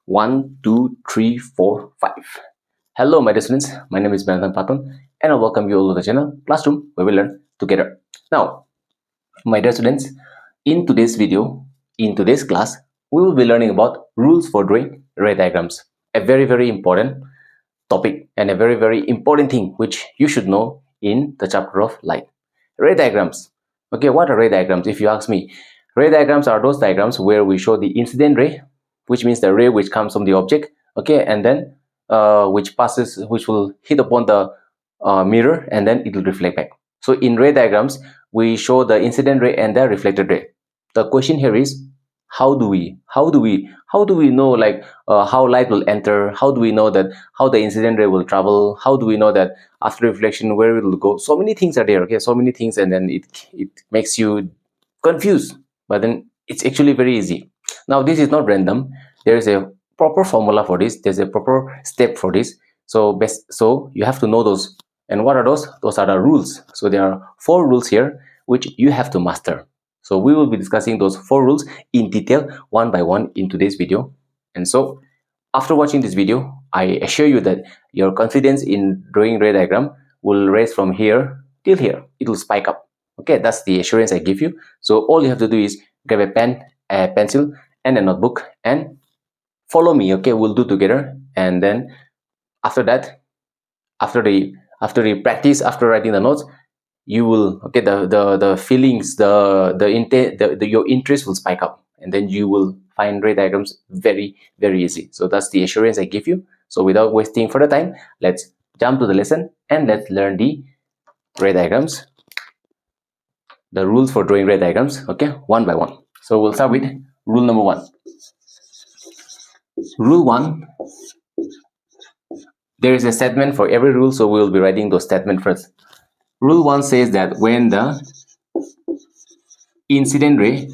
1, 2, 3, 4, 5. Hello, my dear students. My name is Benathan Patton, and I welcome you all to the channel Classroom, where we learn together. Now, my dear students, in today's video, in today's class, we will be learning about rules for drawing ray diagrams. A very important topic and a very important thing which you should know in the chapter of light. Ray diagrams. Okay, what are ray diagrams? If you ask me, ray diagrams are those diagrams where we show the incident ray, which means the ray which comes from the object, okay, and then which will hit upon the mirror, and then it will reflect back. So in ray diagrams, we show the incident ray and the reflected ray. The question here is, how do we know, like, how light will enter? How do we know that how the incident ray will travel? How do we know that after reflection where it will go? So many things are there, okay, so many things, and then it makes you confused, but then it's actually very easy. Now this is not random. There is a proper formula for this. There's a proper step for this. So you have to know those. And what are those? Those are the rules. So there are 4 rules here which you have to master. So we will be discussing those 4 rules in detail, one by one, in today's video. And so after watching this video, I assure you that your confidence in drawing ray diagram will raise from here till here. It will spike up. Okay, that's the assurance I give you. So all you have to do is grab a pen, a pencil, and a notebook, and follow me. Okay, we'll do together. And then after that, after the practice, after writing the notes, you will, okay, the feelings, the intent, your interest will spike up, and then you will find ray diagrams very easy. So that's the assurance I give you. So without wasting further time, let's jump to the lesson and let's learn the ray diagrams, the rules for drawing ray diagrams, okay, one by one. So we'll start with rule number 1. Rule 1, there is a statement for every rule, so we will be writing those statements first. Rule 1 says that when the incident ray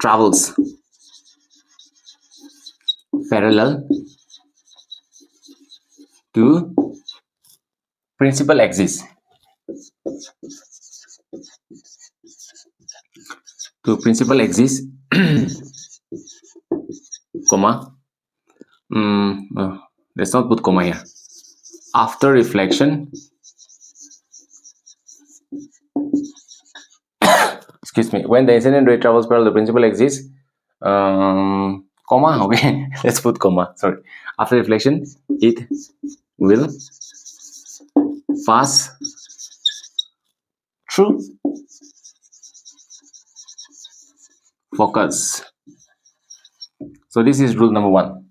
travels parallel to principal axis, comma, let's not put comma here, after reflection, excuse me, when the incident ray travels parallel to principal axis, comma, okay, let's put comma, sorry, after reflection, it will pass through focus. So this is rule number 1.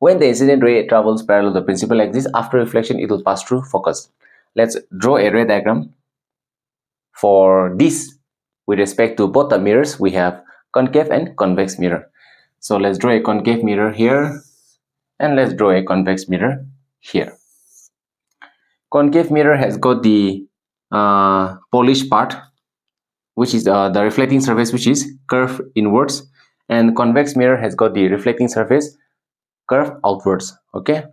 When the incident ray travels parallel to the principal axis, after reflection, it will pass through focus. Let's draw a ray diagram for this with respect to both the mirrors. We have concave and convex mirror. So let's draw a concave mirror here, and let's draw a convex mirror here. Concave mirror has got the polished part, which is the reflecting surface, which is curved inwards, and convex mirror has got the reflecting surface curved outwards. Okay,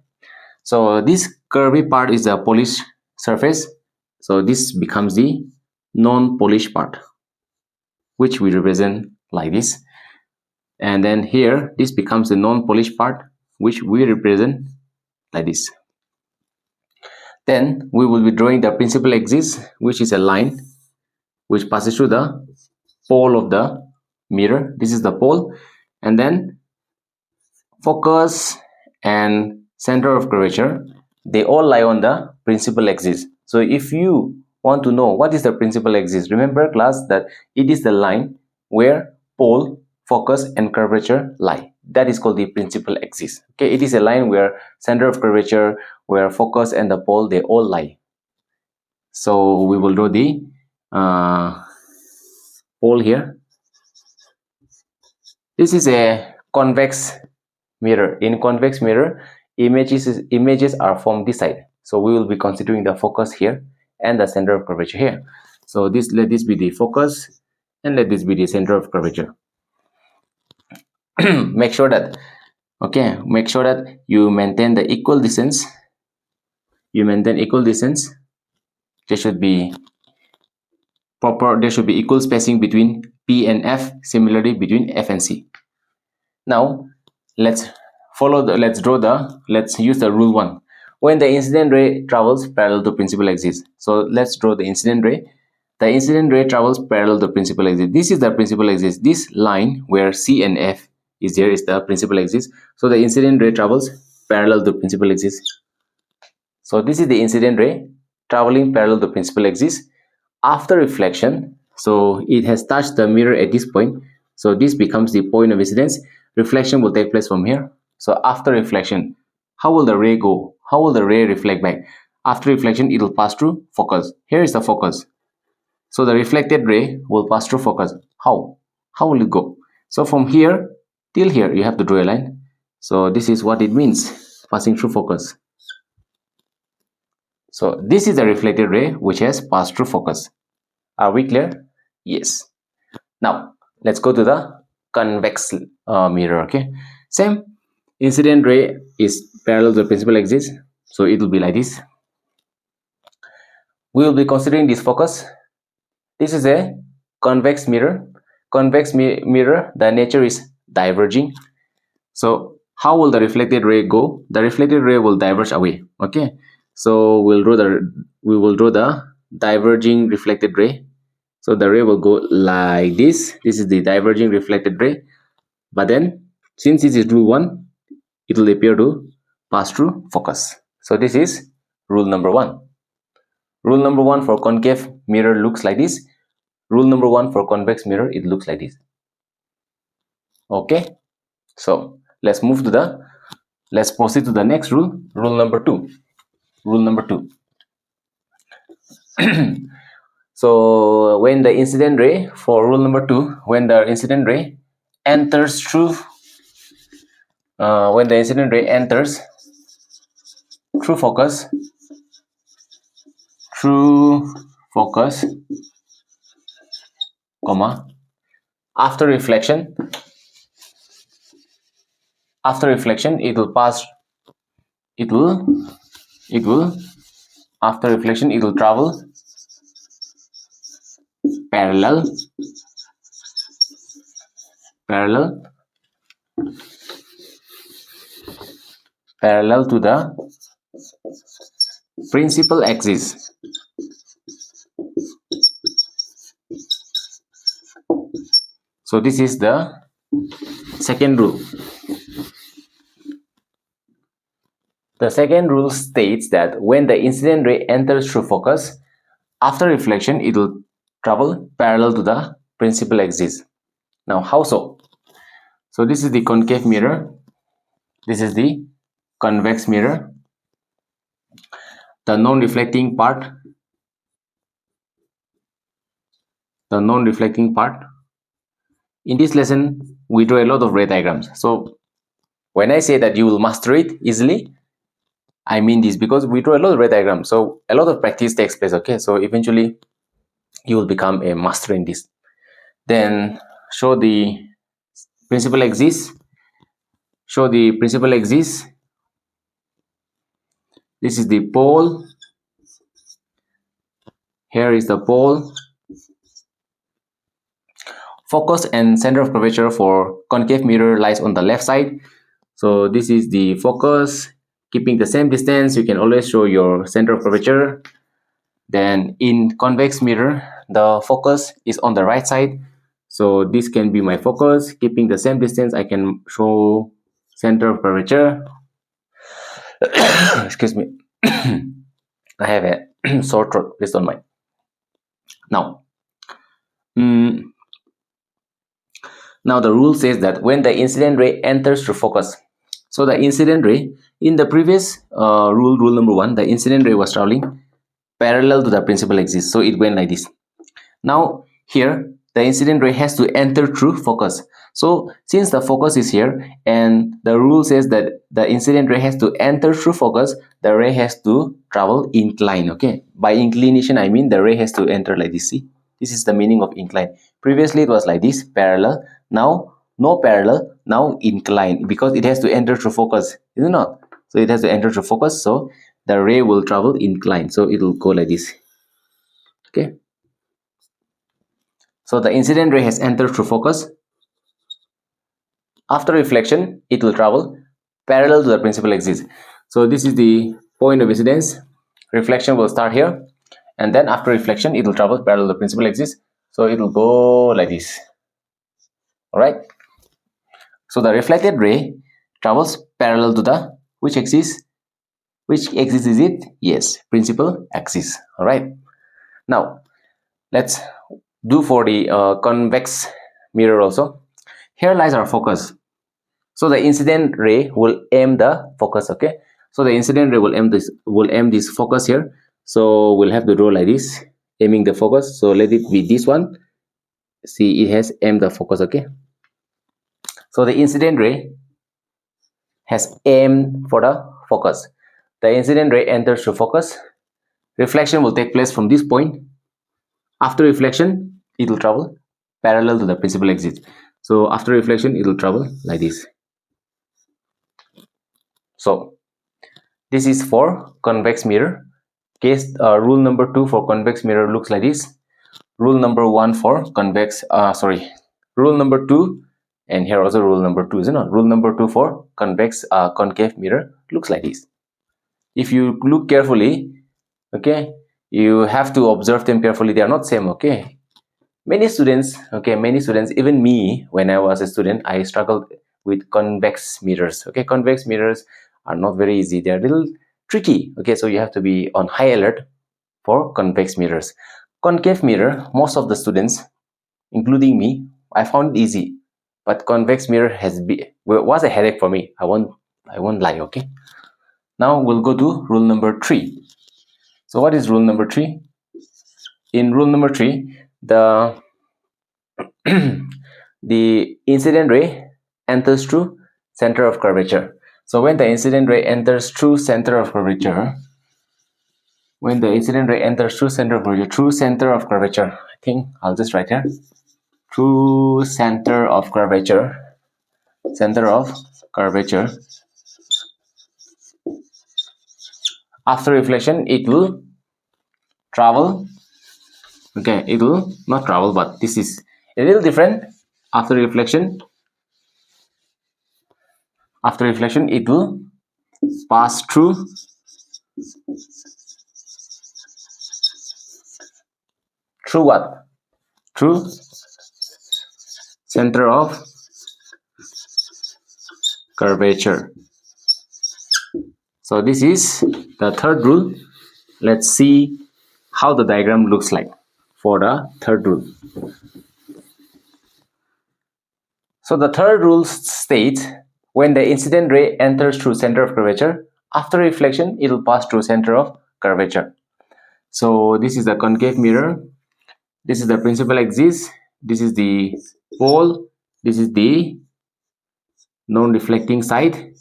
so this curvy part is the polished surface, so this becomes the non-polished part, which we represent like this, and then here this becomes the non-polished part, which we represent like this. Then we will be drawing the principal axis, which is a line which passes through the pole of the mirror. This is the pole, and then focus and center of curvature, they all lie on the principal axis. So if you want to know what is the principal axis, remember class that it is the line where pole, focus and curvature lie. That is called the principal axis. Okay, it is a line where center of curvature, where focus and the pole, they all lie. So we will draw the pole here. This is a convex mirror. In convex mirror, images are from this side. So we will be considering the focus here and the center of curvature here. So let this be the focus, and let this be the center of curvature. Make sure that you maintain the equal distance. There should be there should be equal spacing between P and F, similarly between F and C. Now let's use the rule 1. When the incident ray travels parallel to principal axis, so let's draw the incident ray. The incident ray travels parallel to principal axis. This is the principal axis. This line where C and F is there is the principal axis. So the incident ray travels parallel to principal axis. So this is the incident ray traveling parallel to principal axis. After reflection, so it has touched the mirror at this point. So this becomes the point of incidence. Reflection will take place from here. So after reflection, how will the ray go? How will the ray reflect back? After reflection, it will pass through focus. Here is the focus. So the reflected ray will pass through focus. How? How will it go? So from here till here, you have to draw a line. So this is what it means, passing through focus. So this is the reflected ray which has passed through focus. Are we clear? Yes. Now let's go to the convex mirror. Okay, same. Incident ray is parallel to the principal axis, so it will be like this. We will be considering this focus. This is a convex mirror. Convex mirror, the nature is diverging. So how will the reflected ray go? The reflected ray will diverge away. Okay, so we will draw the diverging reflected ray. So the ray will go like this. This is the diverging reflected ray. But then, since this is rule 1, it will appear to pass through focus. So this is rule number 1. Rule number 1 for concave mirror looks like this. Rule number 1 for convex mirror, it looks like this. Okay, so let's proceed to the next rule. Rule number 2. Rule number 2. So when the incident ray, for rule number 2, when the incident ray enters through focus, comma, after reflection it will travel parallel to the principal axis. So this is the second rule. The second rule states that when the incident ray enters through focus, after reflection, it will travel parallel to the principal axis. Now, how so? So this is the concave mirror. This is the convex mirror. The non-reflecting part. In this lesson, we draw a lot of ray diagrams. So when I say that you will master it easily, I mean this because we draw a lot of ray diagrams. So a lot of practice takes place. Okay, so eventually you will become a master in this. Then show the principal axis. This is the pole. Here is the pole. Focus and center of curvature for concave mirror lies on the left side. So this is the focus. Keeping the same distance, you can always show your center of curvature. Then in convex mirror, the focus is on the right side. So this can be my focus. Keeping the same distance, I can show center of curvature. Excuse me. I have a sore throat. Please don't mind. Now, now the rule says that when the incident ray enters through focus. So the incident ray, in the previous rule number 1, the incident ray was traveling parallel to the principal axis. So it went like this. Now here, the incident ray has to enter through focus. So since the focus is here and the rule says that the incident ray has to enter through focus, the ray has to travel incline. Okay, by inclination I mean the ray has to enter like this. See, this is the meaning of incline. Previously it was like this, parallel. Now no parallel, now incline, because it has to enter through focus, is it not? So it has to enter through focus, so the ray will travel incline, so it will go like this. Okay, So the incident ray has entered through focus. After reflection, it will travel parallel to the principal axis. So this is the point of incidence. Reflection will start here, and then after reflection, it will travel parallel to the principal axis. So it will go like this. All right. So the reflected ray travels parallel to the which axis? Which axis is it? Yes, principal axis. All right. Now let's do for the convex mirror also. Here lies our focus. So the incident ray will aim the focus. Okay. So the incident ray will aim this focus here. So we'll have to draw like this, aiming the focus. So let it be this one. See, it has aimed the focus. Okay. So the incident ray has aimed for the focus. The incident ray enters through focus. Reflection will take place from this point. After reflection, it will travel parallel to the principal axis. So after reflection, it will travel like this. So this is for convex mirror. Case rule number 2 for convex mirror looks like this. Rule number 1 for convex. Rule number 2, and here also rule number 2, isn't it? Rule number 2 for convex concave mirror looks like this. If you look carefully, okay, you have to observe them carefully. They are not same. Okay, many students, even me, when I was a student, I struggled with convex mirrors. Okay, convex mirrors are not very easy. They are a little tricky. Okay, so you have to be on high alert for convex mirrors. Concave mirror, most of the students, including me, I found it easy, but convex mirror was a headache for me. I won't lie. Okay, now we'll go to rule number 3. So what is rule number 3? In rule number 3, the the incident ray enters through center of curvature. So when the incident ray enters through center of curvature, through center of curvature, I think I'll just write here, through center of curvature, after reflection, it will travel. Okay, it will not travel, but this is a little different. After reflection, it will pass through what? Through center of curvature. So this is the third rule. Let's see how the diagram looks like for the third rule. So the third rule states, when the incident ray enters through center of curvature, after reflection, it will pass through center of curvature. So this is the concave mirror. This is the principal axis. This is the pole. This is the non-reflecting side.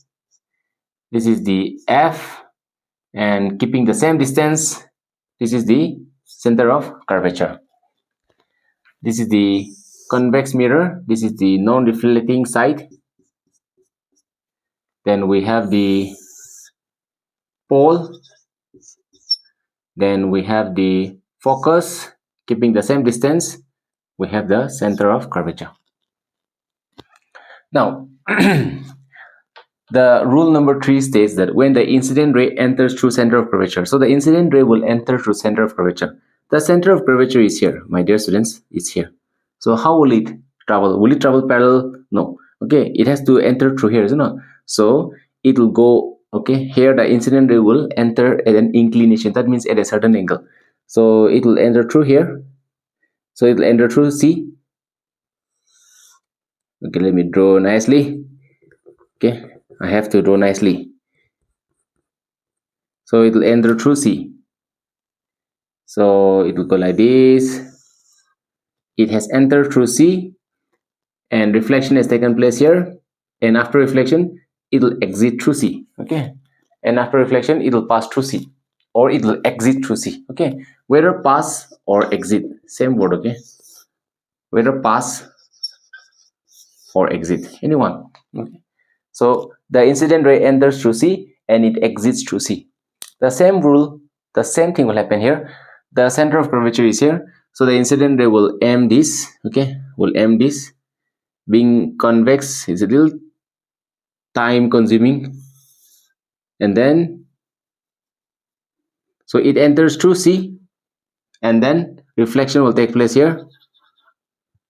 This is the F, and keeping the same distance, this is the center of curvature. This is the convex mirror. This is the non-reflecting side. Then we have the pole. Then we have the focus. Keeping the same distance, we have the center of curvature. Now, the rule number 3 states that when the incident ray enters through center of curvature, so the incident ray will enter through center of curvature. The center of curvature is here, my dear students, it's here. So how will it travel? Will it travel parallel? No. Okay, it has to enter through here, isn't it? So it will go, okay, here the incident ray will enter at an inclination. That means at a certain angle. So it will enter through here. So it will enter through C. Okay, let me draw nicely. Okay, I have to draw nicely. So it will enter through C. So it will go like this. It has entered through C, and reflection has taken place here. And after reflection, it will exit through C. Okay, and after reflection, it will pass through C, or it will exit through C. Okay, whether pass or exit, same word. Okay, whether pass or exit, anyone. Okay, so the incident ray enters through C and it exits through C. The same rule, the same thing will happen here. The center of curvature is here. So the incident ray will aim this, okay, will aim this. Being convex is a little time consuming, and then so it enters through C, and then reflection will take place here,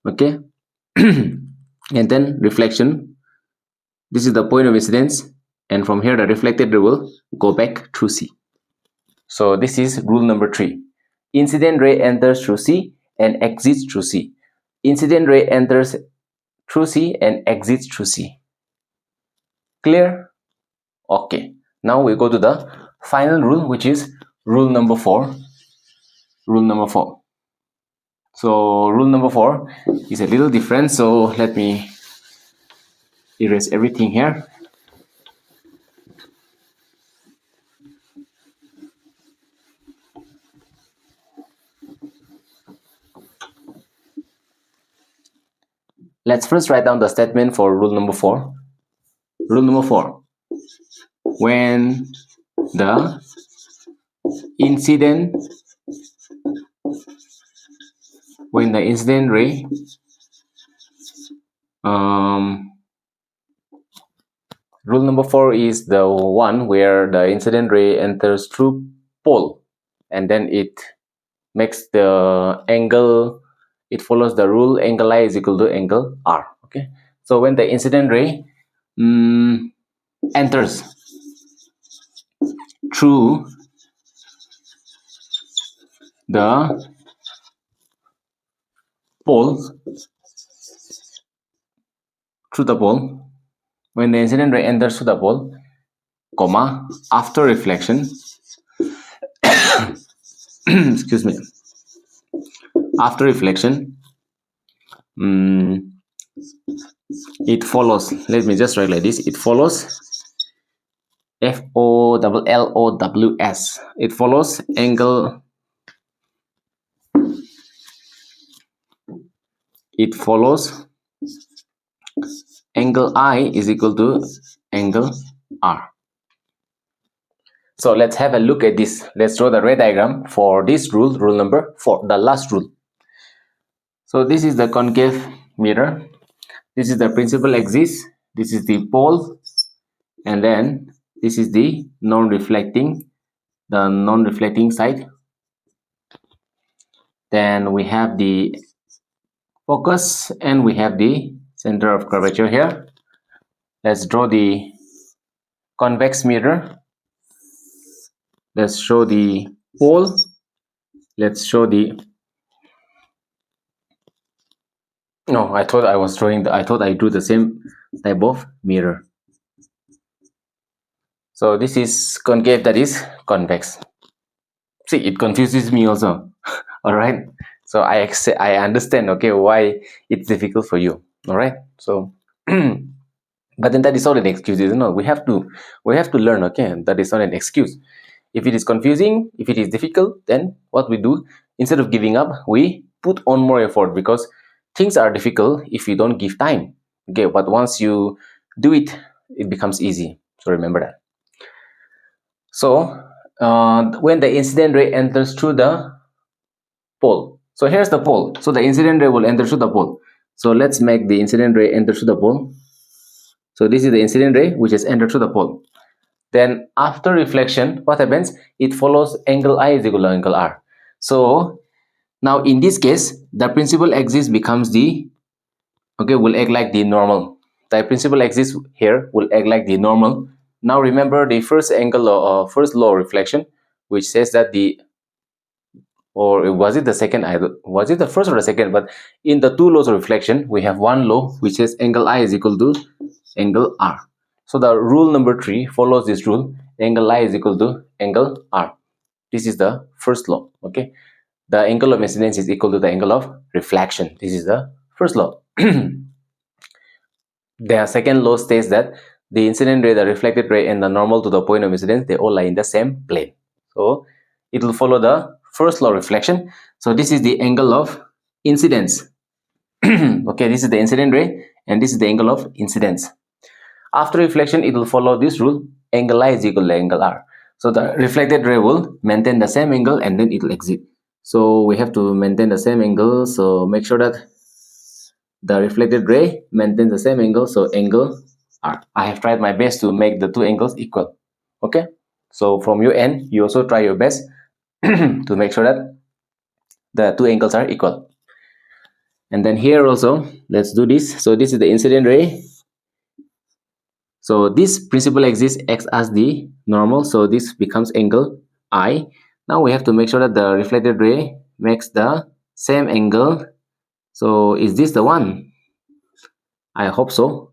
okay. And then reflection, this is the point of incidence, and from here the reflected ray will go back through C. So this is rule number 3. Incident ray enters through C and exits through C. Incident ray enters through C and exits through C. Clear? Okay. Now we go to the final rule, which is rule number 4. Rule number 4. So rule number 4 is a little different. So let me erase everything here. Let's first write down the statement for rule number 4. Rule number 4. When the incident ray rule number 4 is the one where the incident ray enters through pole, and then it makes the angle, it follows the rule angle I is equal to angle R. Okay, so when the incident ray enters through the pole, when the incident ray enters through the pole, comma, after reflection, excuse me, after reflection, it follows, let me just write like this, it follows FOLLOWS, it follows angle, it follows angle I is equal to angle R. So let's have a look at this. Let's draw the ray diagram for this rule, rule number 4, the last rule. So this is the concave mirror, this is the principal axis, this is the pole, and then this is the non-reflecting side. Then we have the focus and we have the center of curvature here. Let's draw the convex mirror. Let's show the pole. Let's show the, no, I thought I was drawing I thought I drew the same type of mirror. So this is concave, that is convex. See, it confuses me also. All right, so I understand, okay, why it's difficult for you. All right, so but then that is not an excuse, isn't it? We have to learn, okay? That is not an excuse. If it is confusing, if it is difficult, then what we do, instead of giving up, we put on more effort, because things are difficult if you don't give time, okay? But once you do it, it becomes easy. So remember that. So when the incident ray enters through the pole, so here's the pole, so the incident ray will enter through the pole. So let's make the incident ray enter through the pole. So this is the incident ray which has entered through the pole. Then after reflection, what happens? It follows angle I is equal to angle R. So now in this case, the principal axis becomes the, okay, will act like the normal. The principal axis here will act like the normal. Now remember the first angle, first law of reflection, which says that the, or was it the second? Was it the first or the second? But in the two laws of reflection, we have one law which says angle I is equal to angle R. So the rule number 3 follows this rule, angle I is equal to angle R. This is the first law, okay? The angle of incidence is equal to the angle of reflection. This is the first law. The second law states that the incident ray, the reflected ray, and the normal to the point of incidence, they all lie in the same plane. So it will follow the first law of reflection. So this is the angle of incidence. Okay, this is the incident ray and this is the angle of incidence. After reflection, it will follow this rule, angle I is equal to angle R. So the reflected ray will maintain the same angle and then it will exit. So we have to maintain the same angle, so make sure that the reflected ray maintains the same angle, so angle R. I have tried my best to make the two angles equal. Okay, so from your end you also try your best to make sure that the two angles are equal. And then here also, let's do this. So this is the incident ray. So this principal axis acts as the normal, so this becomes angle I. Now we have to make sure that the reflected ray makes the same angle. So is this the one? I hope so.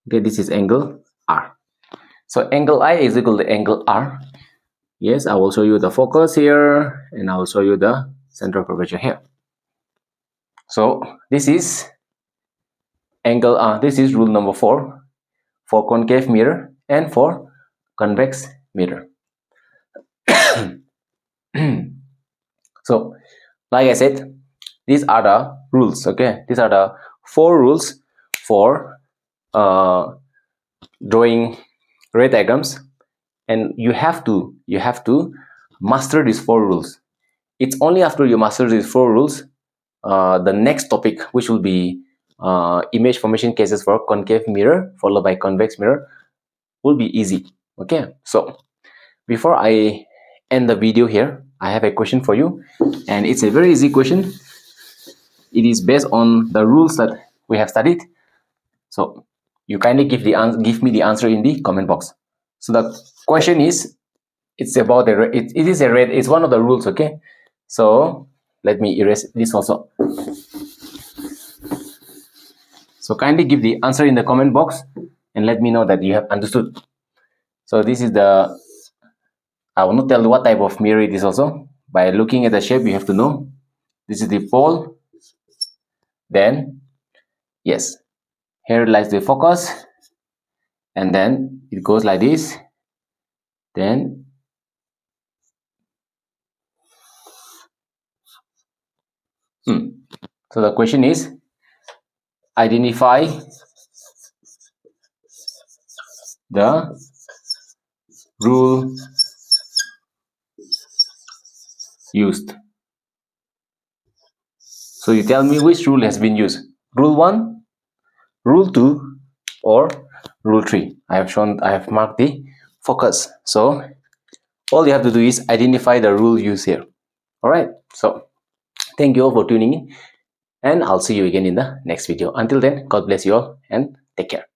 Okay, this is angle R. So angle I is equal to angle R. Yes, I will show you the focus here, and I will show you the center of curvature here. So this is angle R. This is rule number 4 for concave mirror and for convex mirror. So like I said, these are the rules. Okay, these are the 4 rules for drawing ray diagrams, and you have to master these 4 rules. It's only after you master these 4 rules, the next topic, which will be image formation cases for concave mirror followed by convex mirror, will be easy. Okay, so before I end the video here, I have a question for you, and it's a very easy question. It is based on the rules that we have studied. So you kindly give me the answer in the comment box. So the question is, it's about it's one of the rules. Okay, so let me erase this also. So kindly give the answer in the comment box and let me know that you have understood. So this is the, I will not tell you what type of mirror it is also. By looking at the shape, you have to know. This is the pole. Then, yes, here lies the focus. And then it goes like this. Then, so the question is, identify the rule used. So you tell me which rule has been used. Rule 1, rule 2, or rule 3. I have marked the focus. So all you have to do is identify the rule used here. Alright, so thank you all for tuning in, and I'll see you again in the next video. Until then, God bless you all and take care.